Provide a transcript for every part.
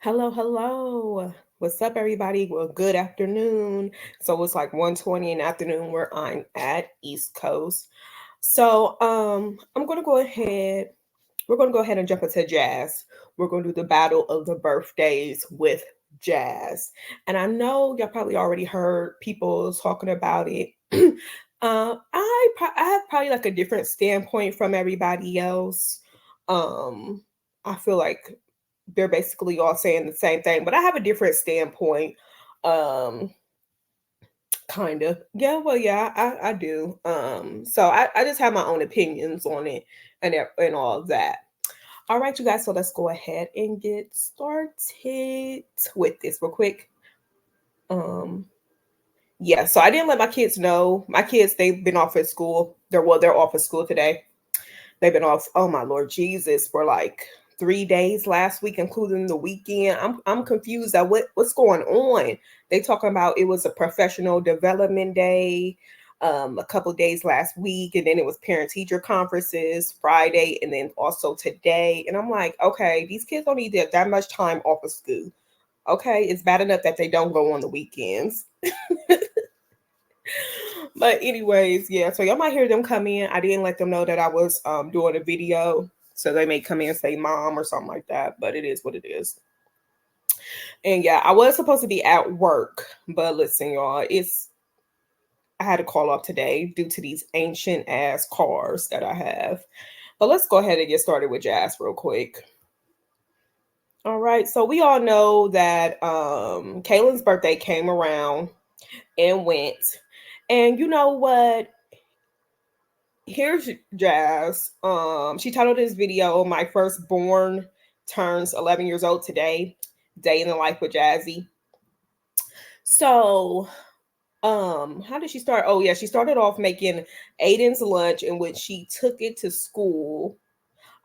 Hello, hello. What's up, everybody? Well, good afternoon. So it's like 1:20 in the afternoon where I'm at East Coast. I'm gonna go ahead. We're gonna go ahead and jump into jazz. We're gonna do the battle of the birthdays with jazz. And I know y'all probably already heard people talking about it. I have probably like a different standpoint from everybody else. Um, I feel like they're basically all saying the same thing, but I have a different standpoint. Um, kind of. Yeah, well, yeah, I do. So I just have my own opinions on it and all of that. All right, you guys, so let's go ahead and get started with this real quick. Um, yeah, so I didn't let my kids know. My kids, they've been off at school. They're off at school today. They've been off, oh my Lord Jesus, for like 3 days last week, including the weekend. I'm confused at what's going on. They talking about it was a professional development day, a couple days last week, and then it was parent teacher conferences Friday, and then also today. And I'm like, okay, these kids don't need that much time off of school. Okay, it's bad enough that they don't go on the weekends. But anyways, yeah. So y'all might hear them come in. I didn't let them know that I was doing a video, so they may come in and say "mom" or something like that. But it is what it is. And yeah, I was supposed to be at work, but listen, y'all, it's I had to call off today due to these ancient ass cars that I have. But let's go ahead and get started with jazz real quick. All right, so we all know that Kaylin's birthday came around and went. And you know what? Here's Jazz. She titled this video "My Firstborn Turns 11 Years Old Today, Day in the Life with Jazzy." So, how did she start? Oh yeah, she started off making Aiden's lunch, in which she took it to school.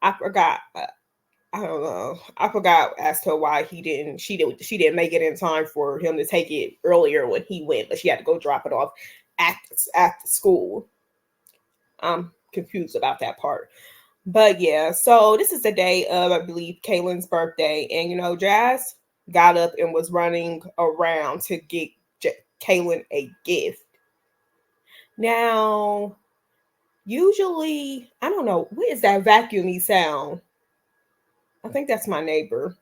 I forgot. I don't know. I forgot as to why he didn't. She didn't make it in time for him to take it earlier when he went, but she had to go drop it off at the school. I'm confused about that part. But yeah, so this is the day of, I believe, Kaylin's birthday. And, Jazz got up and was running around to get Kaylin a gift. Now, usually, I don't know, what is that vacuumy sound? I think that's my neighbor.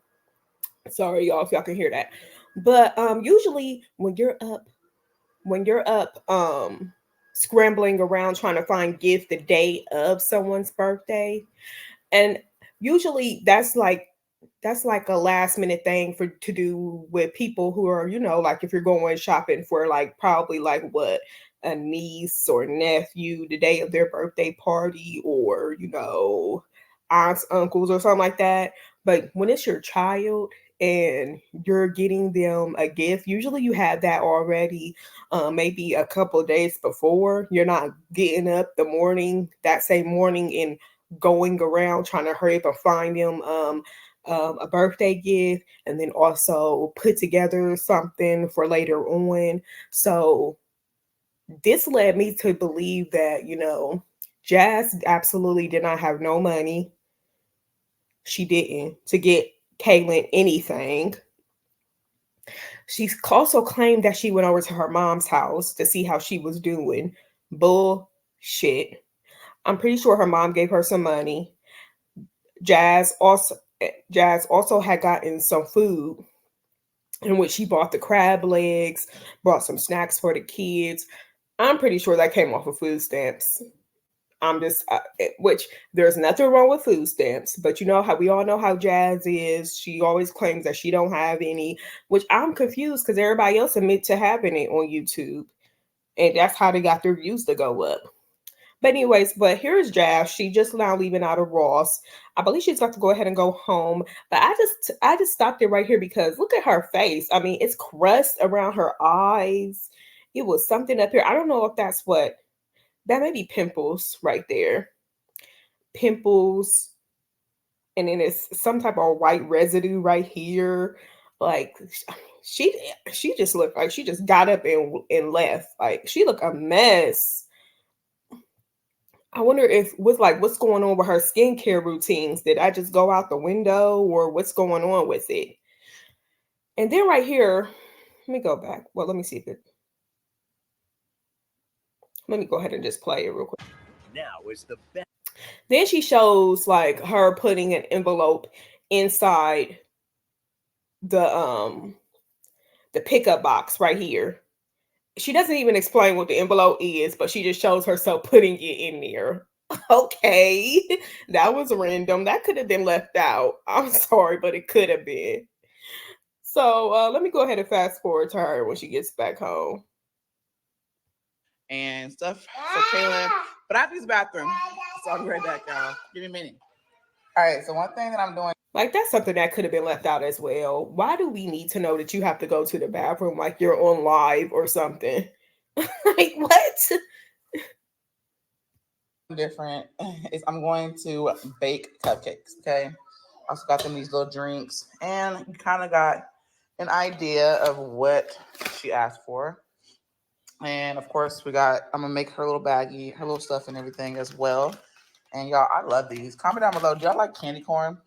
Sorry, y'all, if y'all can hear that. But usually when you're up scrambling around trying to find gift the day of someone's birthday, and usually that's like a last minute thing for to do with people who are, like if you're going shopping for like probably like what, a niece or nephew the day of their birthday party, or aunts, uncles, or something like that. But when it's your child and you're getting them a gift, usually you have that already, maybe a couple days before. You're not getting up that same morning and going around trying to hurry up and find them a birthday gift, and then also put together something for later on. So this led me to believe that, Jazz absolutely did not have no money. She didn't to get Kaylin anything. She also claimed that she went over to her mom's house to see how she was doing. Bullshit. I'm pretty sure her mom gave her some money. Jazz also Jazz also had gotten some food in which she bought the crab legs, brought some snacks for the kids. I'm pretty sure that came off of food stamps. Which there's nothing wrong with food stamps, but you know how we all know how Jazz is. She always claims that she don't have any, which I'm confused because everybody else admit to having it on YouTube, and that's how they got their views to go up. But anyways, but here's Jazz. She just now leaving out of Ross. I believe she's got to go ahead and go home. But I just stopped it right here because look at her face. I mean, it's crust around her eyes. It was something up here. I don't know if that's what that may be pimples right there. Pimples, and then it's some type of white residue right here. Like she she just looked like she just got up and left. Like she looked a mess. I wonder if what's going on with her skincare routines. Did I just go out the window or what's going on with it? And then right here, let me go back. Well, let me see if it. Let me go ahead and just play it real quick. Then she shows like her putting an envelope inside the um the pickup box right here. She doesn't even explain what the envelope is, but she just shows herself putting it in there. Okay, that was random. That could have been left out. I'm sorry, but it could have been. So let me go ahead and fast forward to her when she gets back home. And stuff for Kaylin. But I have to use the bathroom. So I'll be right back, y'all. Give me a minute. All right, so one thing that I'm doing. Like that's something that could have been left out as well. Why do we need to know that you have to go to the bathroom like you're on live or something? Like what? Different is I'm going to bake cupcakes. Okay. Also got them these little drinks and kind of got an idea of what she asked for. And of course, I'm gonna make her little baggie, her little stuff and everything as well. And y'all, I love these. Comment down below. Do y'all like candy corn?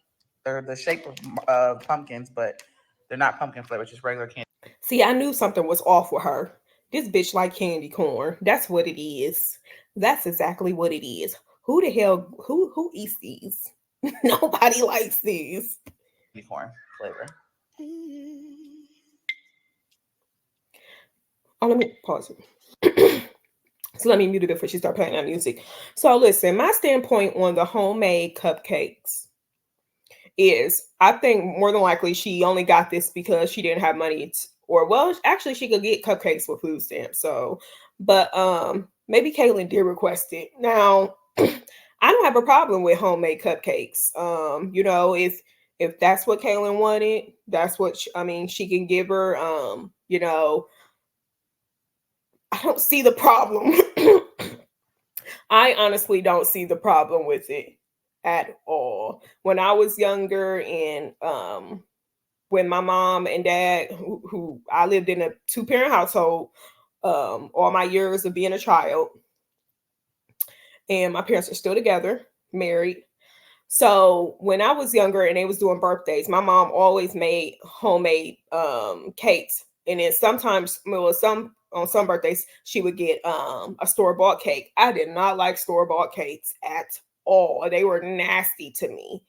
They're the shape of pumpkins, but they're not pumpkin flavor, just regular candy. See, I knew something was off with her. This bitch like candy corn. That's what it is. That's exactly what it is. Who the hell who eats these? Nobody likes these. Candy corn flavor. Oh, let me pause it. So let me mute it before she start playing that music. So listen, my standpoint on the homemade cupcakes is I think more than likely she only got this because she didn't have money or well, actually she could get cupcakes with food stamps. So, but maybe Caitlin did request it. Now, I don't have a problem with homemade cupcakes. If that's what Caitlin wanted, that's what I mean, she can give her I don't see the problem. I honestly don't see the problem with it at all. When I was younger and when my mom and dad who I lived in a two-parent household all my years of being a child, and my parents are still together, married. So when I was younger and they was doing birthdays, my mom always made homemade cakes. And then sometimes well some on some birthdays she would get a store-bought cake. I did not like store-bought cakes at all. They were nasty to me.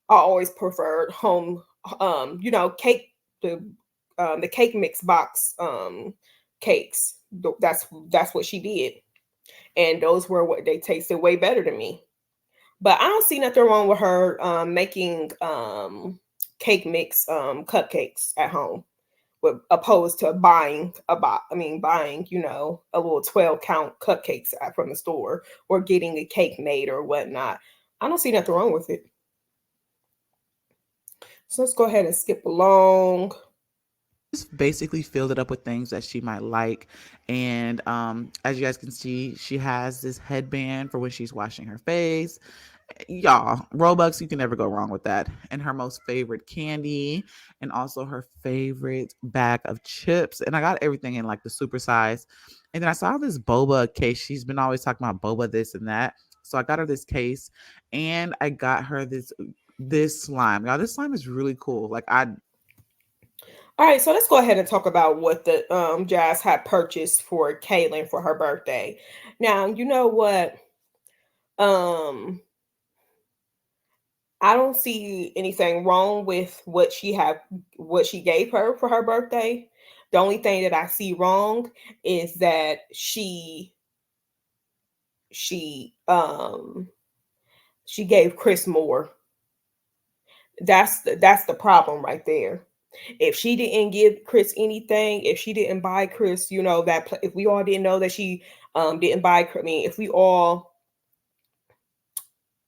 I always preferred home cake the cake mix box cakes. That's what she did. And those were what they tasted way better to me. But I don't see nothing wrong with her making cake mix cupcakes at home, with opposed to buying buying a little 12 count cupcakes from the store or getting a cake made or whatnot. I don't see nothing wrong with it. So let's go ahead and skip along. Just basically filled it up with things that she might like. And as you guys can see, she has this headband for when she's washing her face. Y'all, Robux, you can never go wrong with that. And her most favorite candy, and also her favorite bag of chips. And I got everything in like the super size. And then I saw this boba case. She's been always talking about boba this and that. So I got her this case, and I got her this slime. Y'all, this slime is really cool. Like All right, so let's go ahead and talk about what the Jazz had purchased for Kaylin for her birthday. Now, you know what? Um, I don't see anything wrong with what she gave her for her birthday. The only thing that I see wrong is that she she gave Chris more. That's the problem right there. If she didn't give Chris anything, if she didn't buy Chris, if we all didn't know that she didn't buy, I mean,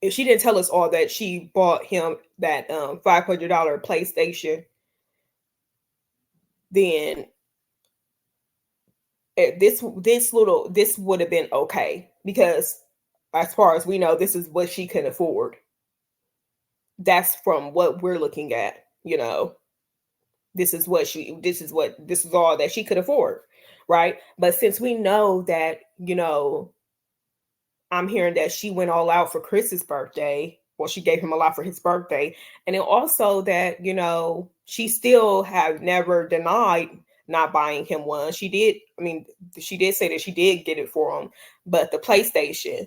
if she didn't tell us all that she bought him that $500 PlayStation, then this would have been okay, because as far as we know, this is what she can afford. That's from what we're looking at. This is all that she could afford, right? But since we know that, I'm hearing that she went all out for Chris's birthday. Well, she gave him a lot for his birthday. And then also that, she still have never denied not buying him one. She did, I mean, she did say that she did get it for him, but the PlayStation.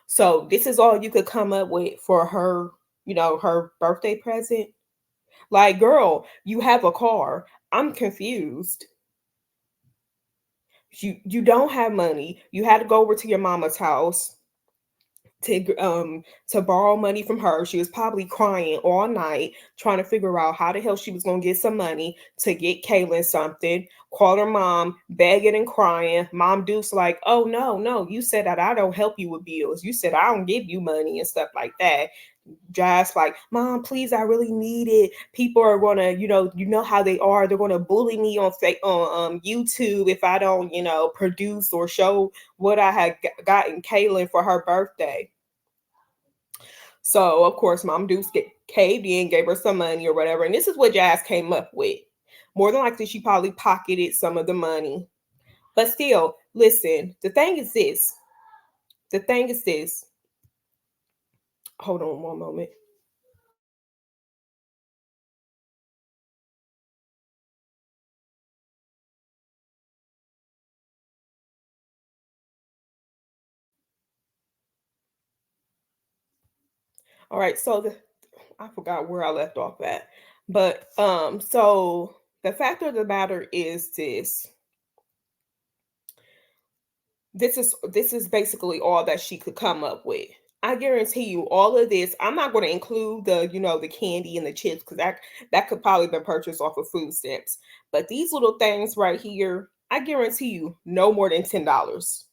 So this is all you could come up with for her, her birthday present. Like, girl, you have a car. I'm confused. You don't have money. You had to go over to your mama's house to borrow money from her. She was probably crying all night trying to figure out how the hell she was gonna get some money to get Kaylin something. Called her mom, begging and crying. Mom Deuce like, oh no, no, you said that I don't help you with bills. You said I don't give you money and stuff like that. Jazz like, mom, please, I really need it. People are gonna, you know how they are. They're gonna bully me on YouTube if I don't, produce or show what I had gotten Kaylin for her birthday. So of course, Mom Deuce caved in, gave her some money or whatever, and this is what Jazz came up with. More than likely, she probably pocketed some of the money, but still, listen. The thing is this. The thing is this. Hold on one moment. All right, so I forgot where I left off at, but so the fact of the matter is this. This is basically all that she could come up with. I guarantee you all of this. I'm not going to include the candy and the chips because that could probably been purchased off of food stamps. But these little things right here, I guarantee you no more than $10.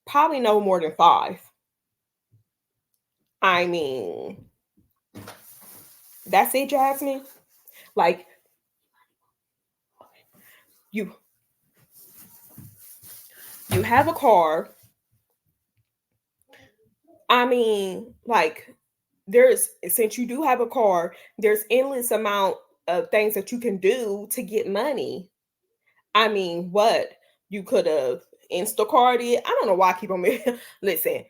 Probably no more than five. I mean, that's it, Jasmine. Like you you have a car. I mean, like there's since you do have a car, there's endless amount of things that you can do to get money. I mean, what you could have Instacarted. I don't know why I keep on listen.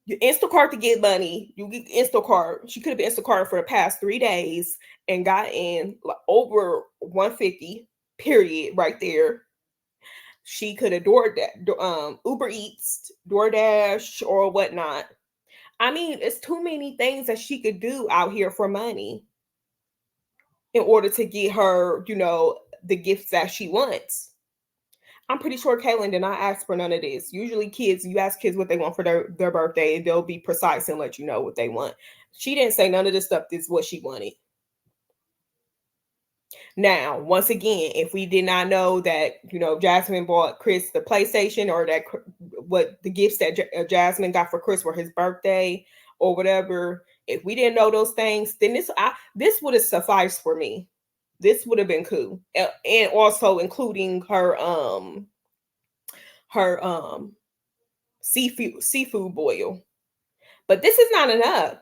You Instacart to get money. You get Instacart. She could have been Instacart for the past 3 days and got in like over 150. Period. Right there. She could have Uber Eats, DoorDash, or whatnot. I mean, it's too many things that she could do out here for money in order to get her, the gifts that she wants. I'm pretty sure Kaylin did not ask for none of this. Usually, kids, you ask kids what they want for their birthday, they'll be precise and let you know what they want. She didn't say none of this stuff. This is what she wanted. Now, once again, if we did not know that, Jasmine bought Chris the PlayStation or that what the gifts that Jasmine got for Chris for his birthday or whatever, if we didn't know those things, then this would have sufficed for me. This would have been cool, and also including her seafood boil. But this is not enough.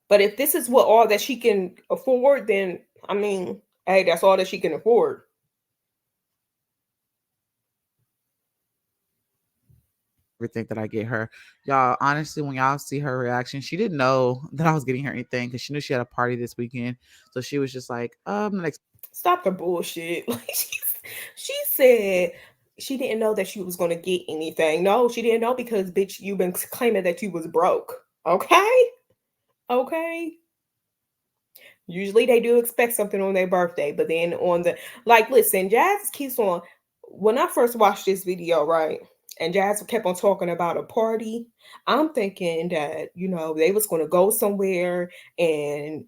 But if this is what all that she can afford, then I mean, hey, that's all that she can afford. Everything that I get her. Y'all, honestly, when y'all see her reaction, she didn't know that I was getting her anything because she knew she had a party this weekend. So she was just like, like, Stop the bullshit. Like she said she didn't know that she was gonna get anything. No, she didn't know because bitch, you've been claiming that you was broke. Okay? Okay. Usually they do expect something on their birthday, but then on the like, listen, Jazz keeps on. When I first watched this video, right, and Jazz kept on talking about a party, I'm thinking that they was going to go somewhere and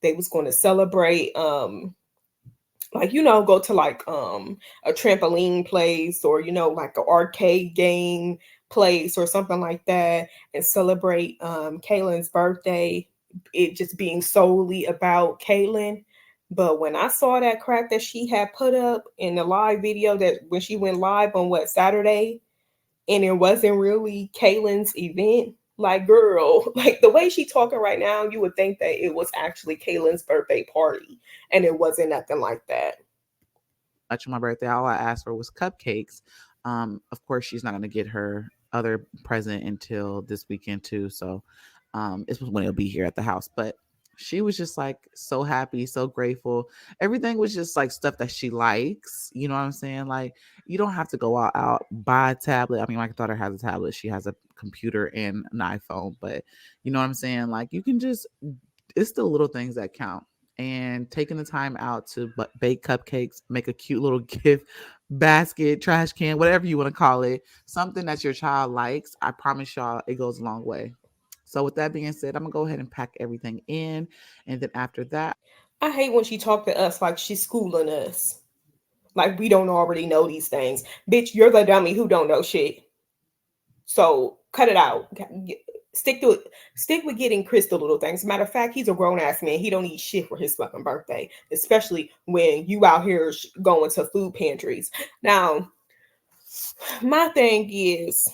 they was going to celebrate like go to like a trampoline place or like an arcade game place or something like that and celebrate Kaylin's birthday, it just being solely about Kaylin. But when I saw that crack that she had put up in the live video, that when she went live on what, Saturday, and it wasn't really Kaylin's event, like, girl, like the way she talking right now, you would think that it was actually Kaylin's birthday party, and it wasn't nothing like that. much on my birthday. All I asked for was cupcakes. Of course, she's not going to get her other present until this weekend too. So It's when it'll be here at the house. But she was just like so happy, so grateful. Everything was just like stuff that she likes. You know what I'm saying? Like you don't have to go out buy a tablet. I mean, my daughter has a tablet. She has a computer and an iPhone. But you know what I'm saying? Like you can just, it's the little things that count. And taking the time out to bake cupcakes, make a cute little gift basket, trash can, whatever you want to call it, something that your child likes, I promise y'all it goes a long way. So with that being said, I'm gonna go ahead and pack everything in, and then after that, I hate when she talk to us like she's schooling us. Like we don't already know these things. Bitch, you're the dummy who don't know shit. So cut it out. Stick to it. Stick with getting Chris the little things. Matter of fact, he's a grown ass man. He don't eat shit for his fucking birthday, especially when you out here going to food pantries. Now, my thing is,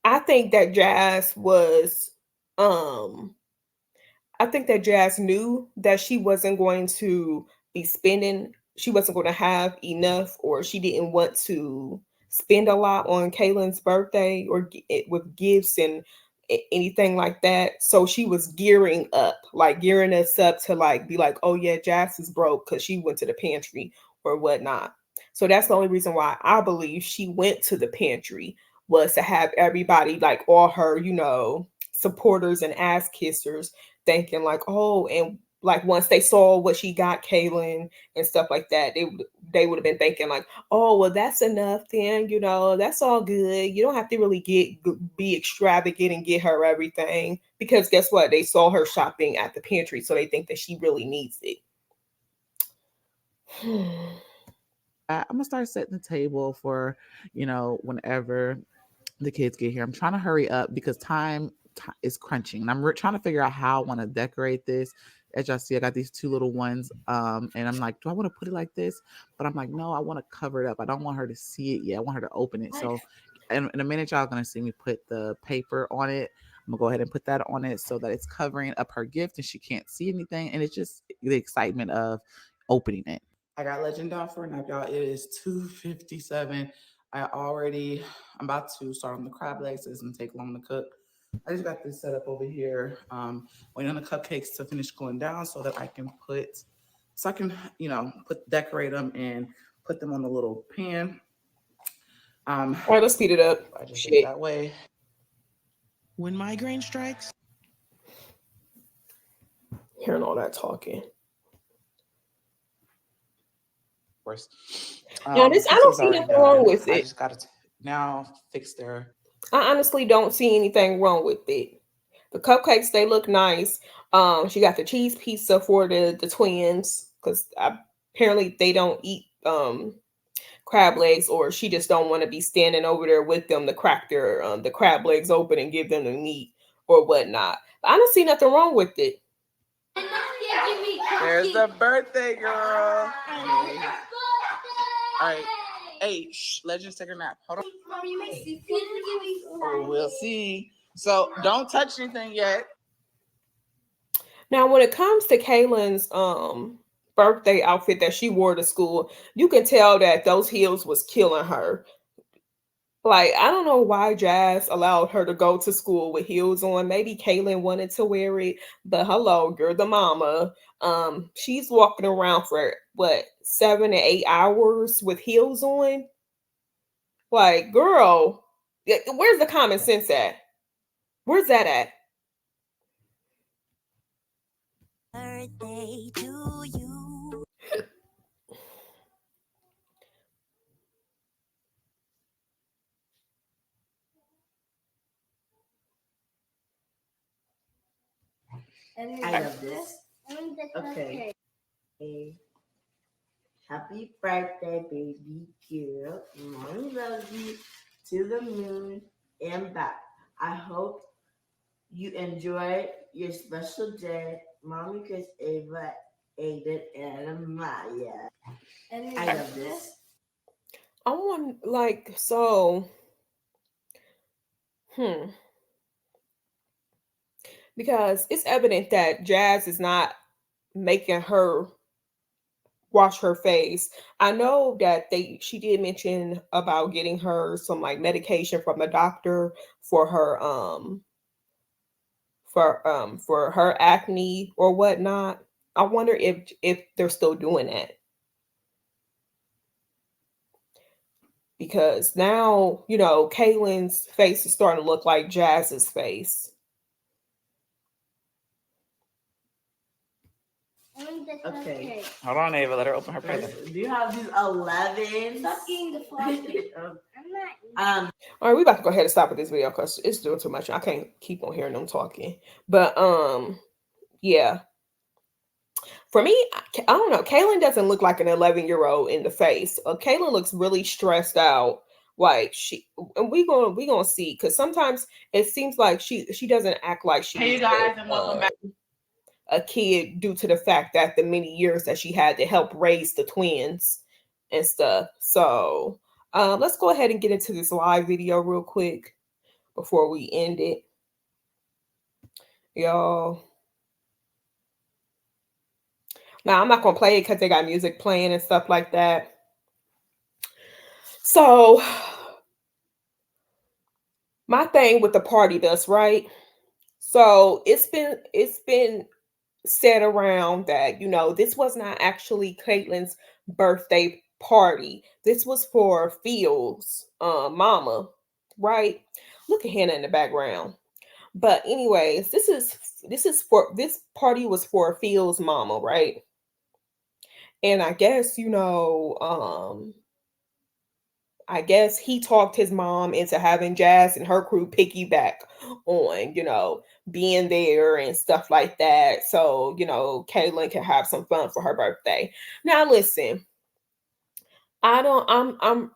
I think that Jazz was, um, I think that Jazz knew that she wasn't going to be spending, she wasn't going to have enough, or she didn't want to spend a lot on Kaylin's birthday or with gifts and anything like that. So she was gearing up, like gearing us up to like be like, oh yeah, Jazz is broke because she went to the pantry or whatnot. So that's the only reason why I believe she went to the pantry, was to have everybody, like all her, supporters and ass kissers, thinking like, oh, and like once they saw what she got Kaylin and stuff like that, they would have been thinking like, oh, well, that's enough. Then that's all good. You don't have to really be extravagant and get her everything, because guess what? They saw her shopping at the pantry, so they think that she really needs it. I'm gonna start setting the table for, whenever the kids get here. I'm trying to hurry up because time is crunching, and I'm trying to figure out how I want to decorate this. As y'all see, I got these two little ones, and I'm like, do I want to put it like this? But I'm like, no, I want to cover it up. I don't want her to see it yet. I want her to open it. So, in a minute, y'all gonna see me put the paper on it. I'm gonna go ahead and put that on it so that it's covering up her gift and she can't see anything. And it's just the excitement of opening it. I got Legend down for a nap, y'all. It is 2:57. I'm about to start on the crab legs. It doesn't take long to cook. I just got this set up over here, waiting on the cupcakes to finish cooling down so that I can, decorate them and put them on the little pan. All right, let's speed it up. I just did it Shit. that way. When migraine strikes, Hearing all that talking. course. Now, this, I don't Cookies see already nothing wrong done. with I it. just got to now fix their. I honestly don't see anything wrong with it. The cupcakes, they look nice. She got the cheese pizza for the twins, because apparently they don't eat crab legs, or she just don't want to be standing over there with them to crack their the crab legs open and give them the meat or whatnot. But I don't see nothing wrong with it. There's the birthday girl. Hey. All right. Hey, let's just take a nap. Hold on. Oh, we'll see. So don't touch anything yet. Now, when it comes to Kaylin's birthday outfit that she wore to school, you can tell that those heels was killing her. Like, I don't know why Jazz allowed her to go to school with heels on. Maybe Kaylin wanted to wear it, but hello, you're the mama. She's walking around for what, 7 to 8 hours with heels on? Like, girl, where's the common sense at? Where's that at? Birthday to you. I love this. Okay. Hey, happy birthday, baby girl. Mommy loves you to the moon and back. I hope you enjoy your special day. Mommy, Chris, Ava, Aiden, and Maya. I love this. I want, like, so, hmm, because it's evident that Jazz is not making her wash her face. I know that she did mention about getting her some like medication from the doctor for her for her acne or whatnot. I wonder if they're still doing that, because now Caitlin's face is starting to look like Jazz's face. Okay. Hold on, Ava. Let her open her present. Do you have these 11? Stop eating the frosting. All right, we about to go ahead and stop with this video because it's doing too much. I can't keep on hearing them talking. But yeah. For me, I don't know. Kaylin doesn't look like an 11-year-old in the face. Kaylin looks really stressed out. Like and we gonna see, because sometimes it seems like she doesn't act like she's Hey, you guys, and welcome back. a kid, due to the fact that the many years that she had to help raise the twins and stuff. So let's go ahead and get into this live video real quick before we end it, y'all. Now, I'm not gonna play it because they got music playing and stuff like that. So my thing with the party bus, right? So it's been said around that this was not actually Caitlin's birthday party. This was for Phil's mama, right? Look at Hannah in the background. But anyways, this party was for Phil's mama, right? And I guess he talked his mom into having Jazz and her crew piggyback on, being there and stuff like that. So, Caitlin can have some fun for her birthday. Now, listen, I don't, I'm,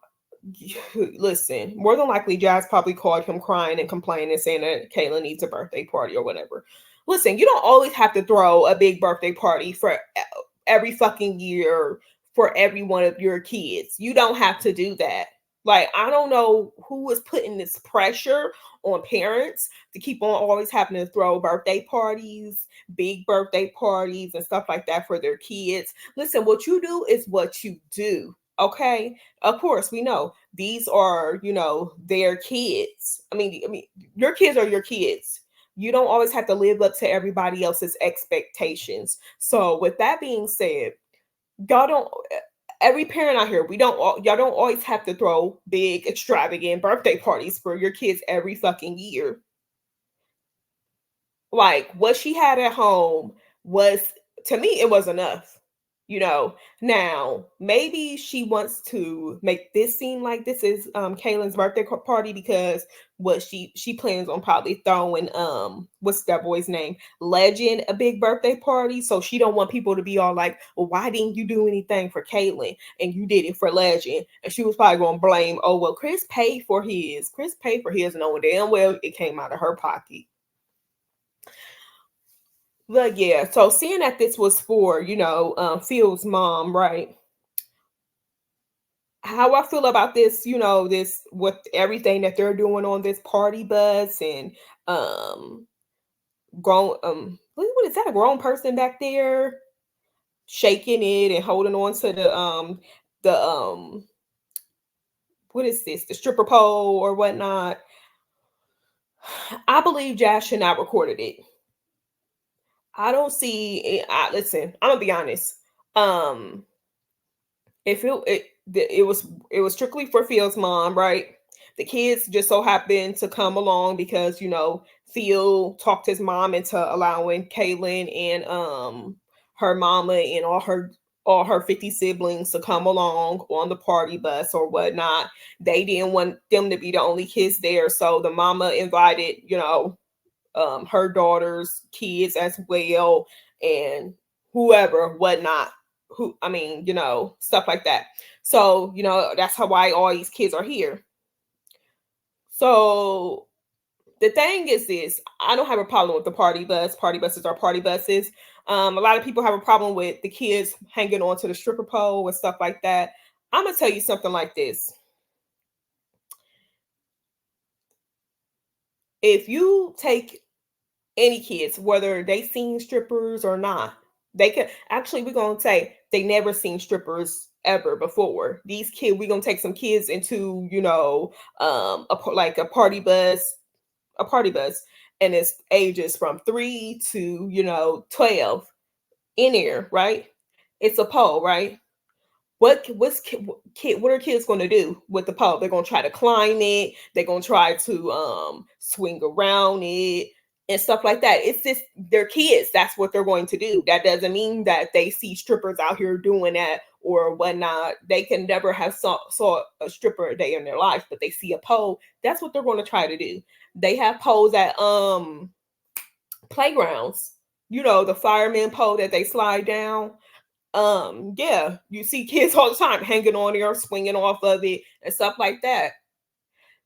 listen, more than likely, Jazz probably called him crying and complaining, saying that Caitlin needs a birthday party or whatever. Listen, you don't always have to throw a big birthday party for every fucking year for every one of your kids. You don't have to do that. Like, I don't know who is putting this pressure on parents to keep on always having to throw birthday parties, big birthday parties, and stuff like that for their kids. Listen, what you do is what you do. Okay. Of course, we know these are, their kids. I mean, your kids are your kids. You don't always have to live up to everybody else's expectations. So, with that being said, y'all don't every parent out here, y'all don't always have to throw big extravagant birthday parties for your kids every fucking year. Like, what she had at home was, to me, it was enough. Now maybe she wants to make this seem like this is Kaylin's birthday party, because what she plans on probably throwing what's that boy's name, Legend, a big birthday party. So she don't want people to be all like, well, why didn't you do anything for Kaylin and you did it for Legend? And she was probably gonna blame, oh well, Chris paid for his, knowing damn well it came out of her pocket. But yeah, so seeing that this was for, Phil's mom, right? How I feel about this, this with everything that they're doing on this party bus, and grown what is that, a grown person back there shaking it and holding on to the what is this, the stripper pole or whatnot. I believe Jazz should not recorded it. I don't see it. Listen, I'm gonna be honest. If it was strictly for Phil's mom, right? The kids just so happened to come along because Phil talked his mom into allowing Kaylin and her mama and all her 50 siblings to come along on the party bus or whatnot. They didn't want them to be the only kids there, so the mama invited her daughter's kids as well, and whoever, whatnot, who, I mean, stuff like that. So, that's how why all these kids are here. So the thing is this, I don't have a problem with the party bus. Party buses are party buses. A lot of people have a problem with the kids hanging on to the stripper pole and stuff like that. I'm gonna tell you something like this. If you take any kids, whether they seen strippers or not, they can actually, we're gonna say they never seen strippers ever before. These kids, we're gonna take some kids into, like a party bus, and it's ages from 3 to 12 in here, right? It's a pole, right? What are kids going to do with the pole? They're going to try to climb it. They're going to try to swing around it and stuff like that. It's just they're kids. That's what they're going to do. That doesn't mean that they see strippers out here doing that or whatnot. They can never have saw a stripper a day in their life, but they see a pole. That's what they're going to try to do. They have poles at playgrounds. The fireman pole that they slide down. Yeah, you see kids all the time hanging on there, swinging off of it and stuff like that.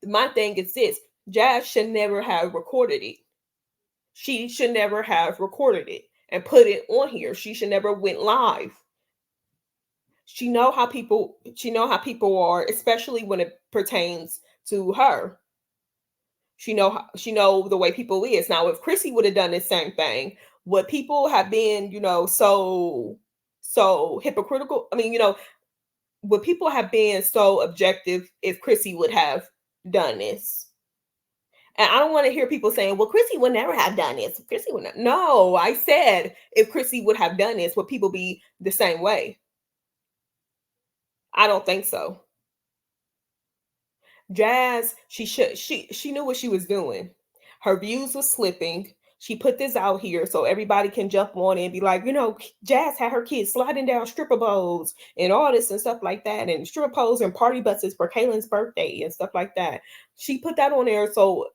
My thing is this: Jazz should never have recorded it. She should never have recorded it and put it on here. She should never went live. She know how people are, especially when it pertains to her. She know the way people is. Now, if Chrissy would have done the same thing, would people have been, so hypocritical? I mean, would people have been so objective if Chrissy would have done this? And I don't want to hear people saying, well, Chrissy would never have done this. Chrissy would not. No, I said if Chrissy would have done this, would people be the same way? I don't think so. Jazz, she knew what she was doing. Her views was slipping. She put this out here so everybody can jump on it and be like, Jazz had her kids sliding down stripper poles and all this and stuff like that, and stripper poles and party buses for Kaylin's birthday and stuff like that. She put that on there so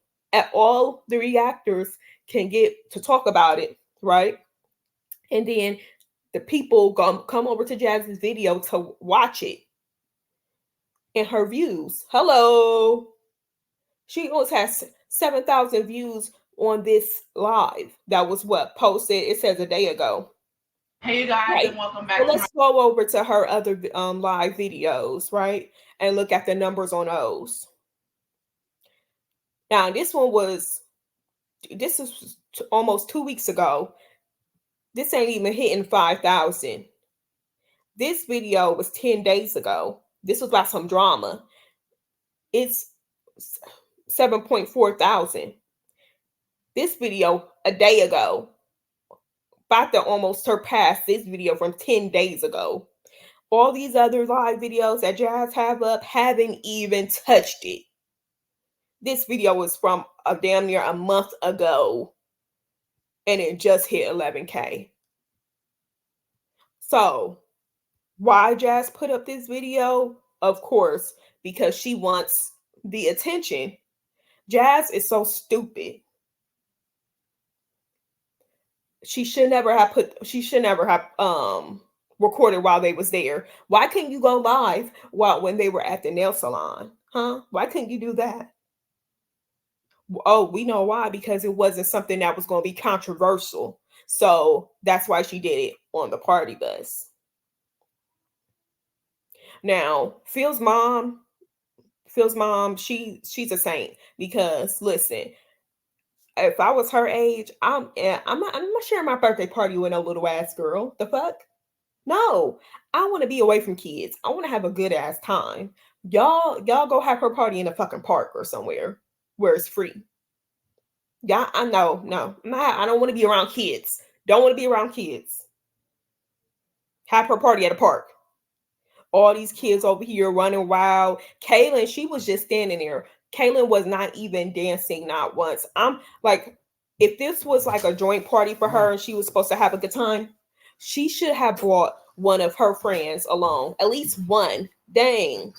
all the reactors can get to talk about it, right? And then the people come over to Jazz's video to watch it. And her views. Hello. She almost has 7,000 views on this live. That was what posted, it says a day ago. Hey, you guys, right. and welcome back So to let's go over to her other live videos, right? And look at the numbers on those. Now, this is almost 2 weeks ago. This ain't even hitting 5,000. This video was 10 days ago. This was about some drama. It's 7.4 thousand. This video a day ago, about to almost surpass this video from 10 days ago. All these other live videos that Jazz have up haven't even touched it. This video was from a damn near a month ago, and it just hit 11K. So, why Jazz put up this video? Of course, because she wants the attention. Jazz is so stupid. She should never have recorded while they was there. Why couldn't you go live when they were at the nail salon? Huh? Why couldn't you do that? Oh, we know why, because it wasn't something that was going to be controversial. So that's why she did it on the party bus. Now, Phil's mom, she's a saint, because listen, if I was her age, I'm not sharing my birthday party with no little ass girl. The fuck? No, I want to be away from kids. I want to have a good ass time. Y'all go have her party in a fucking park or somewhere where it's free. Yeah, I know. No, I don't want to be around kids. Don't want to be around kids. Have her party at a park. All these kids over here running wild. Kaylin, she was just standing there. Kaylin was not even dancing, not once. I'm like, if this was like a joint party for her and she was supposed to have a good time, she should have brought one of her friends along, at least one. Dang.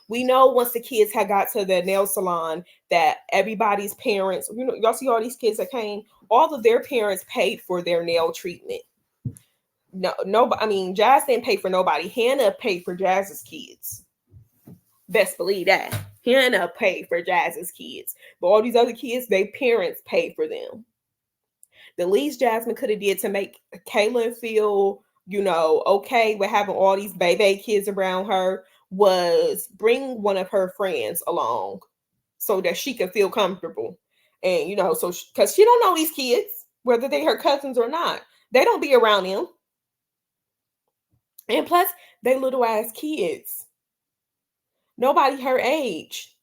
We know once the kids had got to the nail salon that everybody's parents, y'all see all these kids that came, all of their parents paid for their nail treatment. No, I mean, Jazz didn't pay for nobody. Hannah paid for Jazz's kids. Best believe that. Hannah paid for Jazz's kids. But all these other kids, their parents paid for them. The least Jasmine could have did to make Kaylin feel, okay with having all these baby kids around her was bring one of her friends along so that she could feel comfortable. And, so because she don't know these kids, whether they her cousins or not. They don't be around them. And plus, they little ass kids. Nobody her age.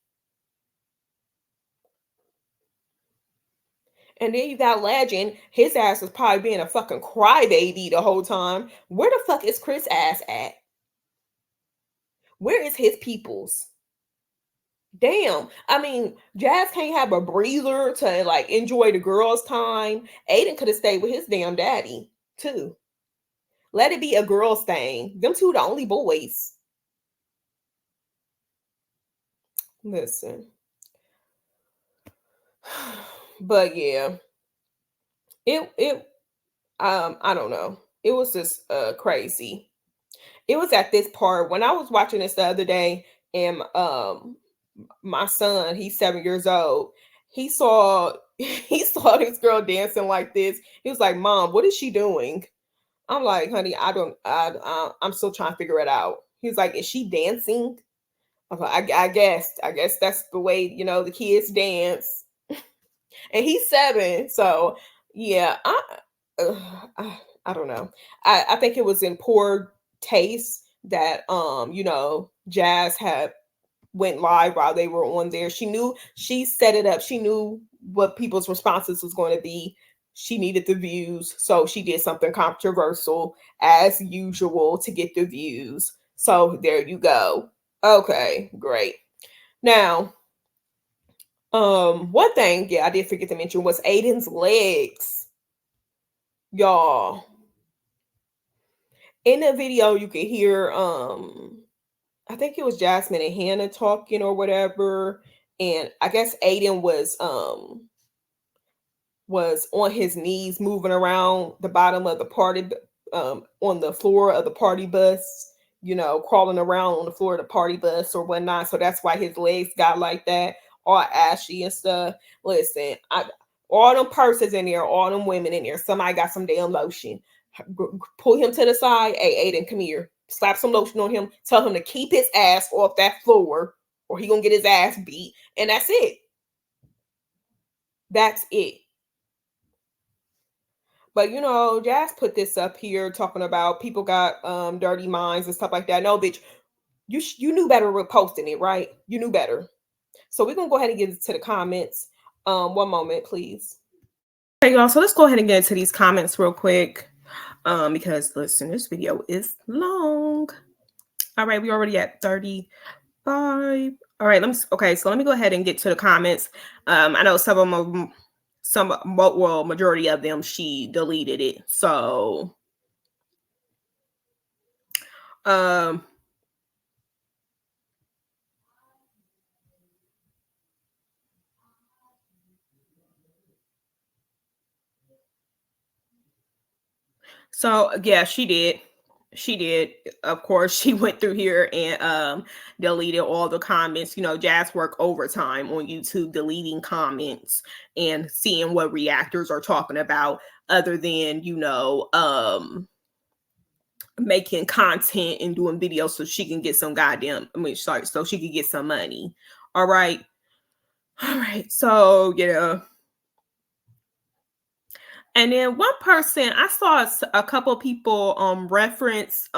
And then you got Legend. His ass was probably being a fucking crybaby the whole time. Where the fuck is Chris ass at? Where is his peoples? Damn. I mean, Jazz can't have a breather to like enjoy the girls' time. Aiden could have stayed with his damn daddy too. Let it be a girls' thing. Them two the only boys. Listen. But yeah. It I don't know. It was just crazy. It was at this part when I was watching this the other day, and my son, he's 7 years old, he saw he saw this girl dancing like this. He was like, "Mom, what is she doing?" I'm like, "Honey, I don't I'm still trying to figure it out." He's like, "Is she dancing?" I'm like, I guess that's the way, the kids dance." And he's 7, so yeah, I don't know. I think it was in poor taste that Jazz had went live while they were on there. She set it up. She knew what people's responses was going to be. She needed the views, so she did something controversial as usual to get the views. So there you go. Okay, great. Now, one thing, yeah, I did forget to mention was Aiden's legs. Y'all. In the video you could hear I think it was Jasmine and Hannah talking or whatever. And I guess Aiden was on his knees moving around the bottom of the party, on the floor of the party bus, crawling around on the floor of the party bus or whatnot. So that's why his legs got like that, all ashy and stuff. Listen, all them purses in there, all them women in there, somebody got some damn lotion. Pull him to the side. Hey, Aiden, come here. Slap some lotion on him. Tell him to keep his ass off that floor or he gonna get his ass beat. And that's it. That's it. But Jazz put this up here talking about people got dirty minds and stuff like that. No, bitch, you knew better with posting it, right? You knew better. So we're gonna go ahead and get to the comments. One moment, please. Okay, y'all. So let's go ahead and get into these comments real quick. Because listen, this video is long. All right, we already at 35. All right, so let me go ahead and get to the comments. I know some of them, majority of them, she deleted it. So, yeah, she did. She did. Of course, she went through here and deleted all the comments. Jazz work overtime on YouTube, deleting comments and seeing what reactors are talking about, other than making content and doing videos so she can get some so she can get some money. All right. So yeah. And then one person, I saw a couple people reference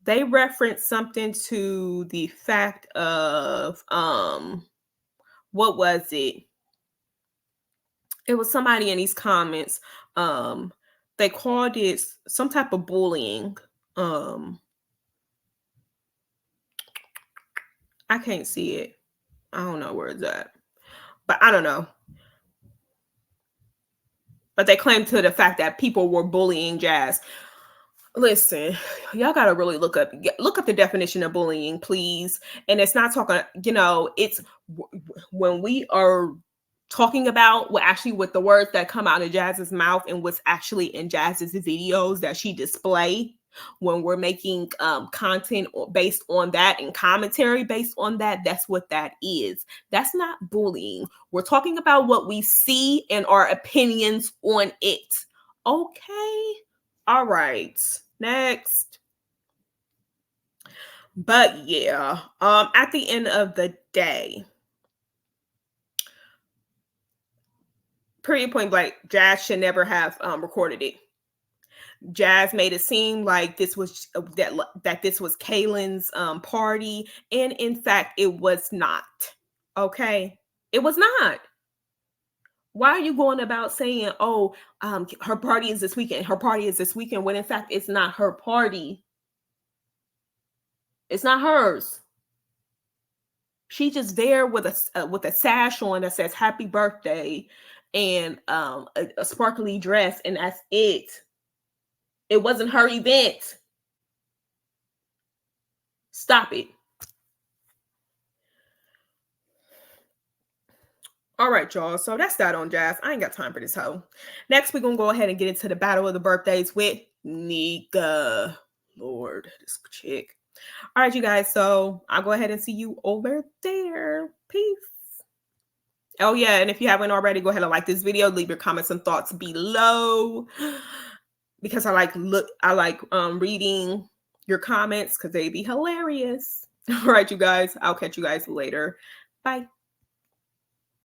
they referenced something to the fact of what was it? It was somebody in these comments. They called it some type of bullying. I can't see it. I don't know where it's at. But I don't know. But they claim to the fact that people were bullying Jazz. Listen, y'all gotta really look up the definition of bullying, please. And it's not talking, it's when we are talking about what the words that come out of Jazz's mouth and what's actually in Jazz's videos that she display. When we're making content based on that and commentary based on that, that's what that is. That's not bullying. We're talking about what we see and our opinions on it. Okay. All right. Next. But yeah, at the end of the day, pretty point blank, Jazz should never have recorded it. Jazz made it seem like this was that this was Kaylin's party, and in fact, it was not. Okay, it was not. Why are you going about saying, oh, her party is this weekend, her party is this weekend, when in fact it's not her party? It's not hers. She's just there with a sash on that says happy birthday and a sparkly dress, and that's it. It wasn't her event. Stop it. All right, y'all. So that's that on Jazz. I ain't got time for this hoe. Next, we're gonna go ahead and get into the battle of the birthdays with Nika. Lord, this chick. All right, you guys. So I'll go ahead and see you over there. Peace. Oh yeah, and if you haven't already, go ahead and like this video. Leave your comments and thoughts below, because I like reading your comments because they be hilarious. All right, you guys. I'll catch you guys later. Bye.